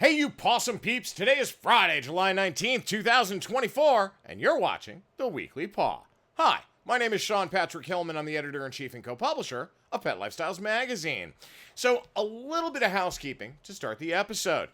Hey, you possum peeps! Today is Friday, July 19th, 2024, and you're watching the Weekly Paw. Hi, my name is Sean Patrick Hillman. I'm the editor-in-chief and co-publisher of Pet Lifestyles magazine. So, a little bit of housekeeping to start the episode.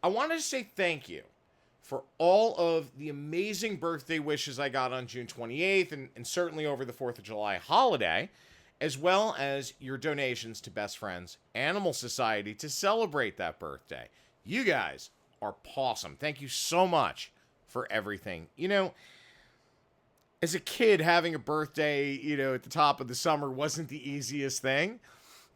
I wanted to say thank you for all of the amazing birthday wishes I got on June 28th and certainly over the 4th of July holiday, as well as your donations to Best Friends Animal Society to celebrate that birthday. You guys are awesome. Thank you so much for everything. You know, as a kid, having a birthday, at the top of the summer wasn't the easiest thing.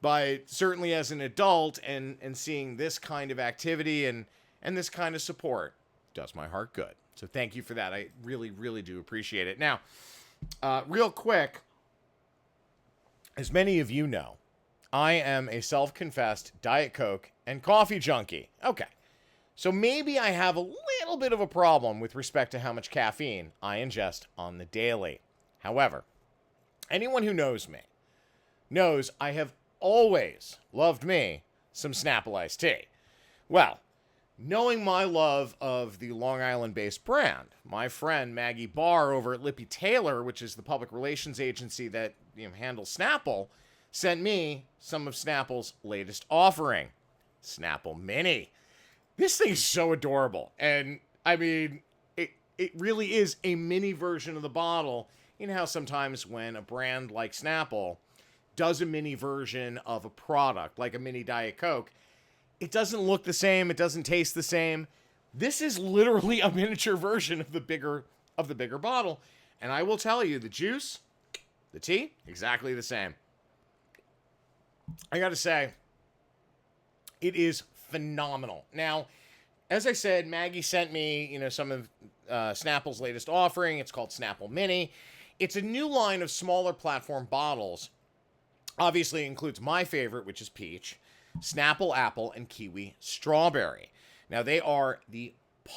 But certainly as an adult and seeing this kind of activity and this kind of support does my heart good. So thank you for that. I really, really do appreciate it. Now, real quick, as many of you know, I am a self-confessed Diet Coke and coffee junkie. Okay, so maybe I have a little bit of a problem with respect to how much caffeine I ingest on the daily. However, anyone who knows me knows I have always loved me some Snapple iced tea. Well, knowing my love of the Long Island-based brand, my friend Maggie Barr over at Lippy Taylor, which is the public relations agency that handles Snapple, sent me some of Snapple's latest offering, Snapple Mini. This thing is so adorable. And, I mean, it really is a mini version of the bottle. You know how sometimes when a brand like Snapple does a mini version of a product, like a mini Diet Coke, it doesn't look the same, it doesn't taste the same. This is literally a miniature version of the bigger bottle. And I will tell you, the juice, the tea, exactly the same. I gotta say, it is phenomenal. Now, as I said, Maggie sent me, some of Snapple's latest offering. It's called Snapple Mini. It's a new line of smaller platform bottles. Obviously, it includes my favorite, which is peach, Snapple apple, and kiwi strawberry. Now, they are the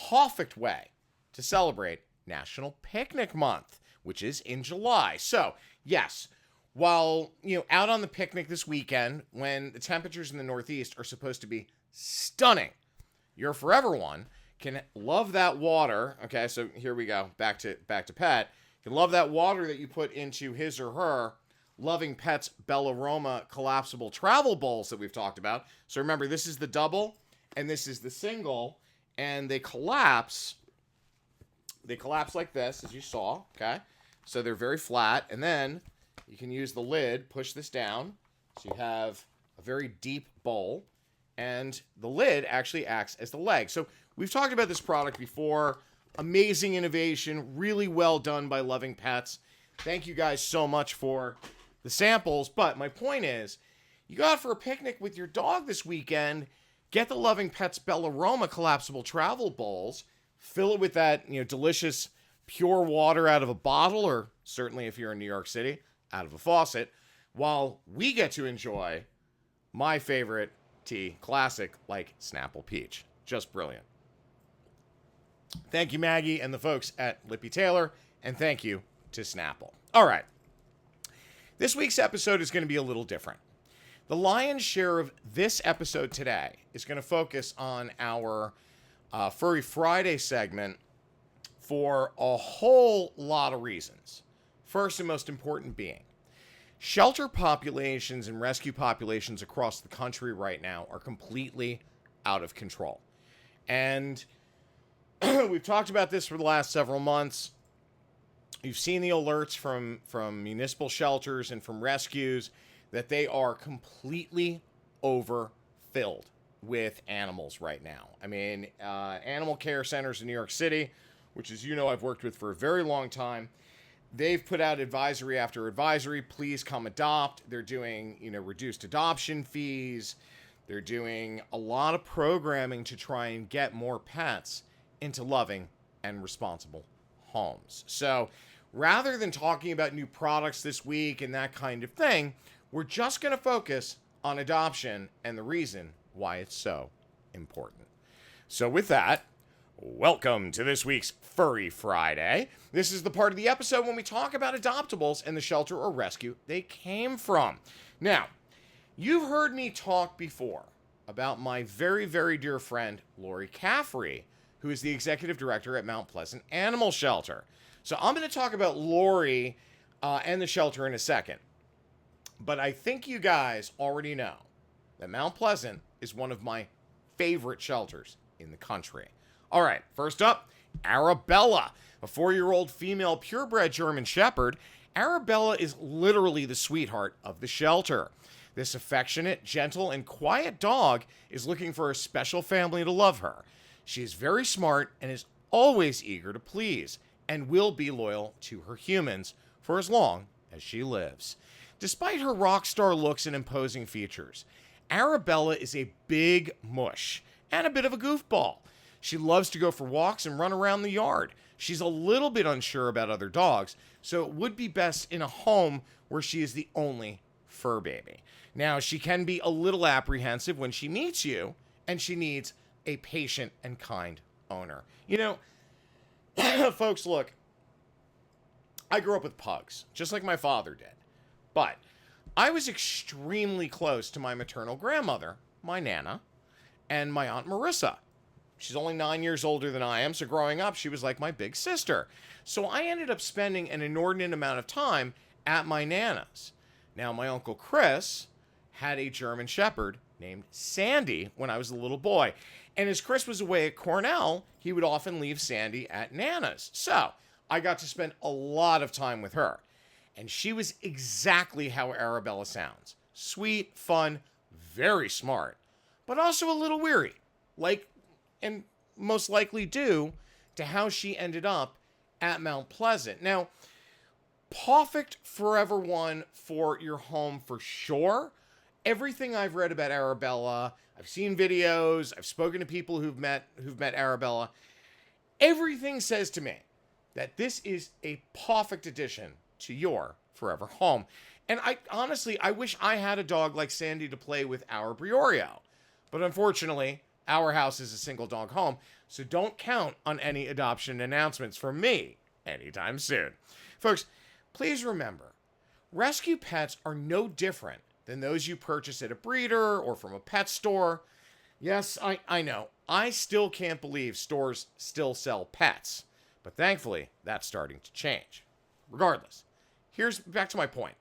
perfect way to celebrate National Picnic Month, which is in July. So, yes, while, out on the picnic this weekend, when the temperatures in the Northeast are supposed to be stunning, your forever one can love that water. Okay, so here we go. Back to Pet. Can love that water that you put into his or her Loving Pet's Bellaroma collapsible travel bowls that we've talked about. So remember, this is the double, and this is the single, and they collapse. They collapse like this, as you saw, okay? So they're very flat, and then you can use the lid, push this down, so you have a very deep bowl, and the lid actually acts as the leg. So we've talked about this product before. Amazing innovation, really well done by Loving Pets. Thank you guys so much for the samples, but my point is, you go out for a picnic with your dog this weekend, get the Loving Pets Bellaroma collapsible travel bowls, fill it with that, delicious pure water out of a bottle, or certainly if you're in New York City, out of a faucet, while we get to enjoy my favorite tea, classic, like Snapple Peach. Just brilliant. Thank you, Maggie, and the folks at Lippy Taylor, and thank you to Snapple. All right. This week's episode is going to be a little different. The lion's share of this episode today is going to focus on our Furry Friday segment for a whole lot of reasons. First and most important being, shelter populations and rescue populations across the country right now are completely out of control. And we've talked about this for the last several months. You've seen the alerts from municipal shelters and from rescues that they are completely overfilled with animals right now. I mean, animal care centers in New York City, which, as you know, I've worked with for a very long time, they've put out advisory after advisory. Please come adopt. They're doing, reduced adoption fees. They're doing a lot of programming to try and get more pets into loving and responsible homes. So rather than talking about new products this week and that kind of thing, we're just going to focus on adoption and the reason why it's so important. So with that, welcome to this week's Furry Friday. This is the part of the episode when we talk about adoptables and the shelter or rescue they came from. Now, you've heard me talk before about my very, very dear friend, Lori Caffrey, who is the executive director at Mount Pleasant Animal Shelter. So I'm going to talk about Lori and the shelter in a second. But I think you guys already know that Mount Pleasant is one of my favorite shelters in the country. All right, first up, Arabella, a 4-year-old female purebred German Shepherd. Arabella is literally the sweetheart of the shelter. This affectionate, gentle, and quiet dog is looking for a special family to love her. She is very smart and is always eager to please, and will be loyal to her humans for as long as she lives. Despite her rock star looks and imposing features, Arabella is a big mush and a bit of a goofball. She loves to go for walks and run around the yard. She's a little bit unsure about other dogs, so it would be best in a home where she is the only fur baby. Now, she can be a little apprehensive when she meets you, and she needs a patient and kind owner. You know, folks, look, I grew up with pugs, just like my father did. But I was extremely close to my maternal grandmother, my Nana, and my Aunt Marissa. She's only 9 years older than I am, so growing up, she was like my big sister. So I ended up spending an inordinate amount of time at my Nana's. Now, my Uncle Chris had a German Shepherd named Sandy when I was a little boy. And as Chris was away at Cornell, he would often leave Sandy at Nana's. So I got to spend a lot of time with her. And she was exactly how Arabella sounds. Sweet, fun, very smart, but also a little weary. And most likely due to how she ended up at Mount Pleasant. Now, perfect forever one for your home for sure. Everything I've read about Arabella, I've seen videos, I've spoken to people who've met Arabella. Everything says to me that this is a perfect addition to your forever home. And I wish I had a dog like Sandy to play with our Briorio. But unfortunately, our house is a single dog home, so don't count on any adoption announcements from me anytime soon. Folks, please remember, rescue pets are no different than those you purchase at a breeder or from a pet store. Yes, I know, I still can't believe stores still sell pets, but thankfully, that's starting to change. Regardless, here's back to my point.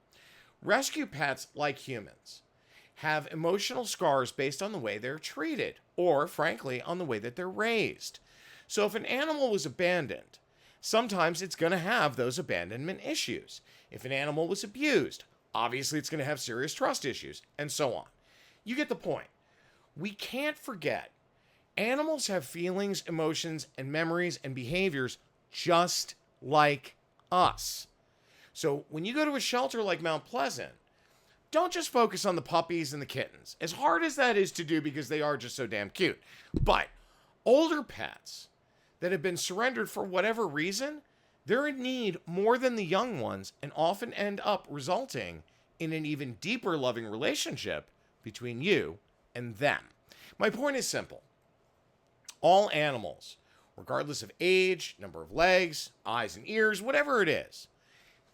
Rescue pets, like humans, have emotional scars based on the way they're treated, or frankly, on the way that they're raised. So if an animal was abandoned, sometimes it's going to have those abandonment issues. If an animal was abused, obviously it's going to have serious trust issues, and so on. You get the point. We can't forget, animals have feelings, emotions, and memories and behaviors just like us. So when you go to a shelter like Mount Pleasant, don't just focus on the puppies and the kittens, as hard as that is to do because they are just so damn cute. But older pets that have been surrendered for whatever reason, they're in need more than the young ones and often end up resulting in an even deeper loving relationship between you and them. My point is simple. All animals, regardless of age, number of legs, eyes and ears, whatever it is,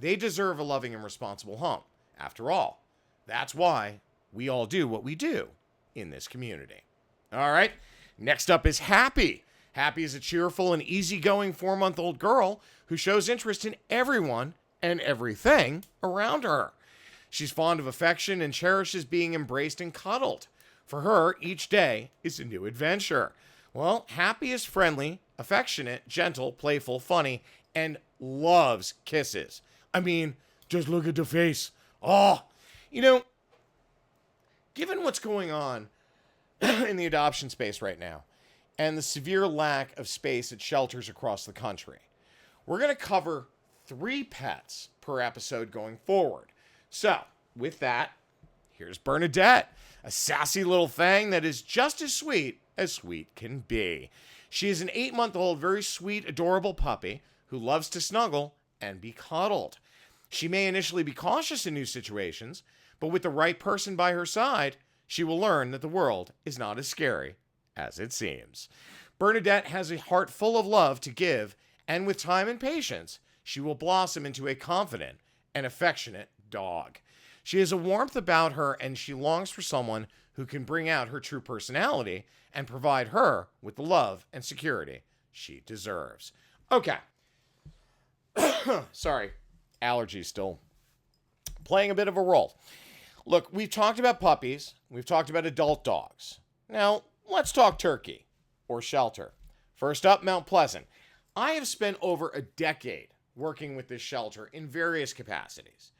they deserve a loving and responsible home. After all, that's why we all do what we do in this community. All right, next up is Happy. Happy is a cheerful and easygoing 4-month-old girl who shows interest in everyone and everything around her. She's fond of affection and cherishes being embraced and cuddled. For her, each day is a new adventure. Well, Happy is friendly, affectionate, gentle, playful, funny, and loves kisses. I mean, just look at the face. Oh, you know, given what's going on in the adoption space right now and the severe lack of space at shelters across the country, we're going to cover 3 pets per episode going forward. So, with that, here's Bernadette, a sassy little thing that is just as sweet can be. She is an 8-month-old, very sweet, adorable puppy who loves to snuggle and be cuddled. She may initially be cautious in new situations, but with the right person by her side, she will learn that the world is not as scary as it seems. Bernadette has a heart full of love to give, and with time and patience, she will blossom into a confident and affectionate dog. She has a warmth about her, and she longs for someone who can bring out her true personality and provide her with the love and security she deserves. Okay. Sorry, allergies still playing a bit of a role. Look, we've talked about puppies. We've talked about adult dogs. Now, let's talk turkey or shelter. First up, Mount Pleasant. I have spent over a decade working with this shelter in various capacities.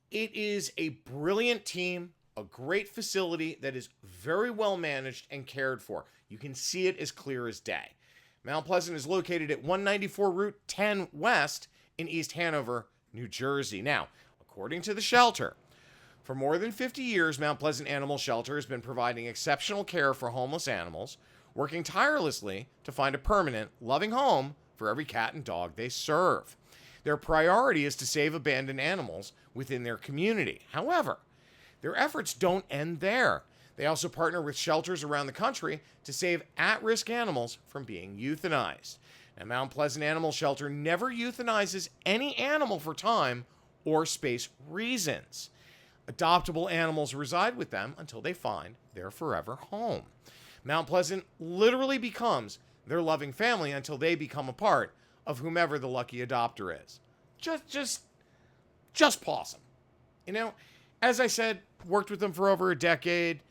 It is a brilliant team, a great facility that is very well managed and cared for. You can see it as clear as day. Mount Pleasant is located at 194 Route 10 West in East Hanover, New Jersey. Now, according to the shelter, for more than 50 years, Mount Pleasant Animal Shelter has been providing exceptional care for homeless animals, working tirelessly to find a permanent, loving home for every cat and dog they serve. Their priority is to save abandoned animals within their community. However, their efforts don't end there. They also partner with shelters around the country to save at-risk animals from being euthanized. Now, Mount Pleasant Animal Shelter never euthanizes any animal for time or space reasons. Adoptable animals reside with them until they find their forever home. Mount Pleasant literally becomes their loving family until they become a part of whomever the lucky adopter is. Just pause them. As I said, worked with them for over a decade.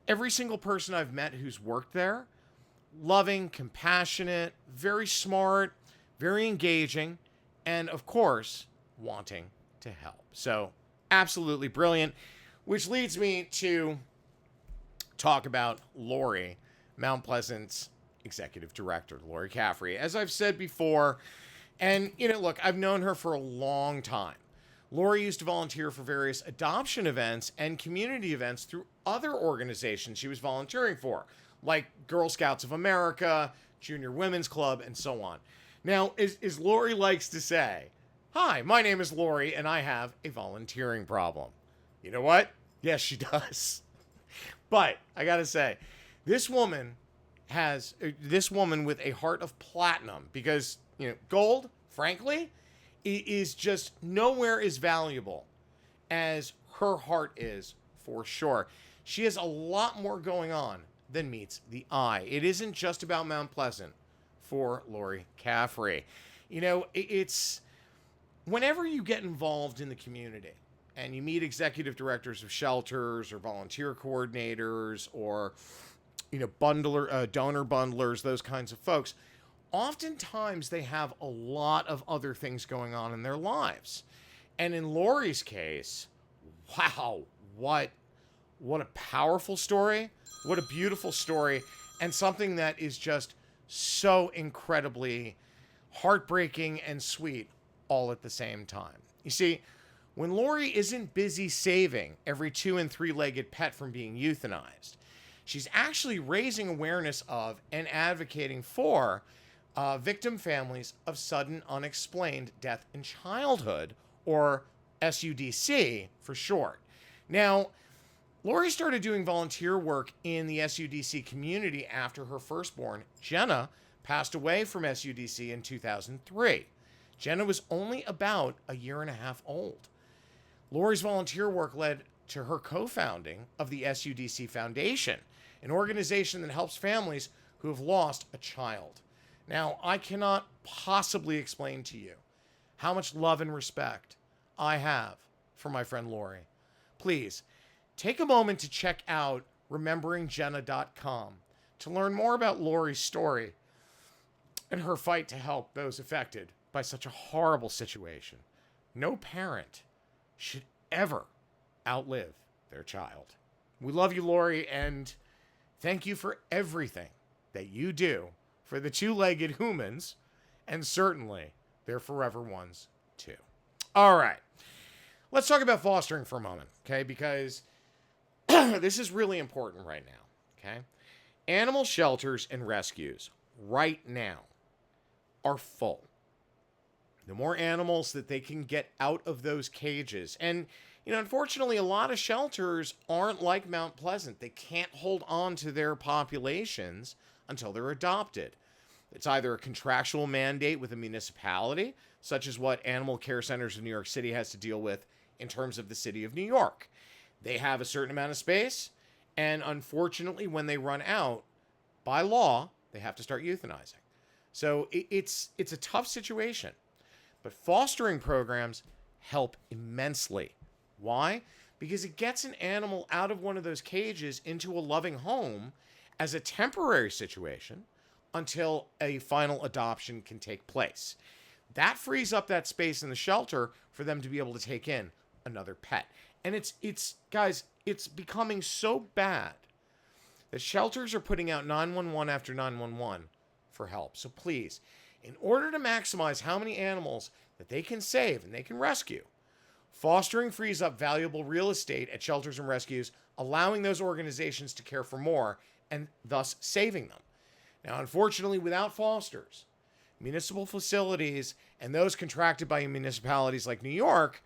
Every single person I've met who's worked there, loving, compassionate, very smart, very engaging, and of course, wanting to help. So, absolutely brilliant, which leads me to talk about Lori, Mount Pleasant's executive director, Lori Caffrey. As I've said before, and look, I've known her for a long time. Lori used to volunteer for various adoption events and community events through other organizations she was volunteering for, like Girl Scouts of America, Junior Women's Club, and so on. Now, as Lori likes to say, "Hi, my name is Lori, and I have a volunteering problem." You know what? Yes, she does. But I gotta say, this woman with a heart of platinum, because gold, frankly, is just nowhere as valuable as her heart is, for sure. She has a lot more going on than meets the eye. It isn't just about Mount Pleasant for Lori Caffrey. It's whenever you get involved in the community and you meet executive directors of shelters or volunteer coordinators or donor bundlers, those kinds of folks, oftentimes they have a lot of other things going on in their lives. And in Lori's case, wow, what a powerful story, what a beautiful story, and something that is just so incredibly heartbreaking and sweet all at the same time. You see, when Lori isn't busy saving every 2- and 3-legged pet from being euthanized, she's actually raising awareness of and advocating for victim families of sudden unexplained death in childhood, or SUDC for short. Now, Lori started doing volunteer work in the SUDC community after her firstborn, Jenna, passed away from SUDC in 2003. Jenna was only about a year and a half old. Lori's volunteer work led to her co-founding of the SUDC Foundation, an organization that helps families who have lost a child. Now, I cannot possibly explain to you how much love and respect I have for my friend Lori. Please, take a moment to check out rememberingjenna.com to learn more about Lori's story and her fight to help those affected by such a horrible situation. No parent should ever outlive their child. We love you, Lori, and thank you for everything that you do for the 2-legged humans, and certainly their forever ones, too. All right. Let's talk about fostering for a moment, okay? Because this is really important right now, okay? Animal shelters and rescues right now are full. The more animals that they can get out of those cages. And, unfortunately, a lot of shelters aren't like Mount Pleasant. They can't hold on to their populations until they're adopted. It's either a contractual mandate with a municipality, such as what Animal Care Centers of New York City has to deal with in terms of the city of New York. They have a certain amount of space, and unfortunately, when they run out, by law, they have to start euthanizing. So it's a tough situation. But fostering programs help immensely. Why? Because it gets an animal out of one of those cages into a loving home as a temporary situation until a final adoption can take place. That frees up that space in the shelter for them to be able to take in another pet. And it's guys, it's becoming so bad that shelters are putting out 911 after 911 for help. So please, in order to maximize how many animals that they can save and they can rescue, fostering frees up valuable real estate at shelters and rescues, allowing those organizations to care for more and thus saving them. Now, unfortunately, without fosters, municipal facilities and those contracted by municipalities like New York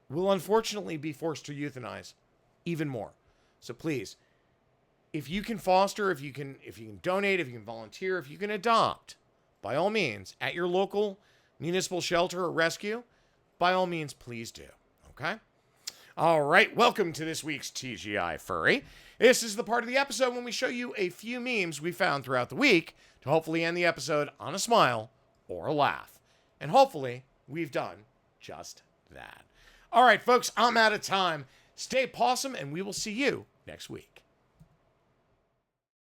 will unfortunately be forced to euthanize even more. So please, if you can foster, if you can donate, if you can volunteer, if you can adopt, by all means, at your local municipal shelter or rescue, by all means, please do. Okay? All right, welcome to this week's TGI Furry. This is the part of the episode when we show you a few memes we found throughout the week to hopefully end the episode on a smile or a laugh. And hopefully, we've done just that. All right, folks, I'm out of time. Stay pawsome, and we will see you next week.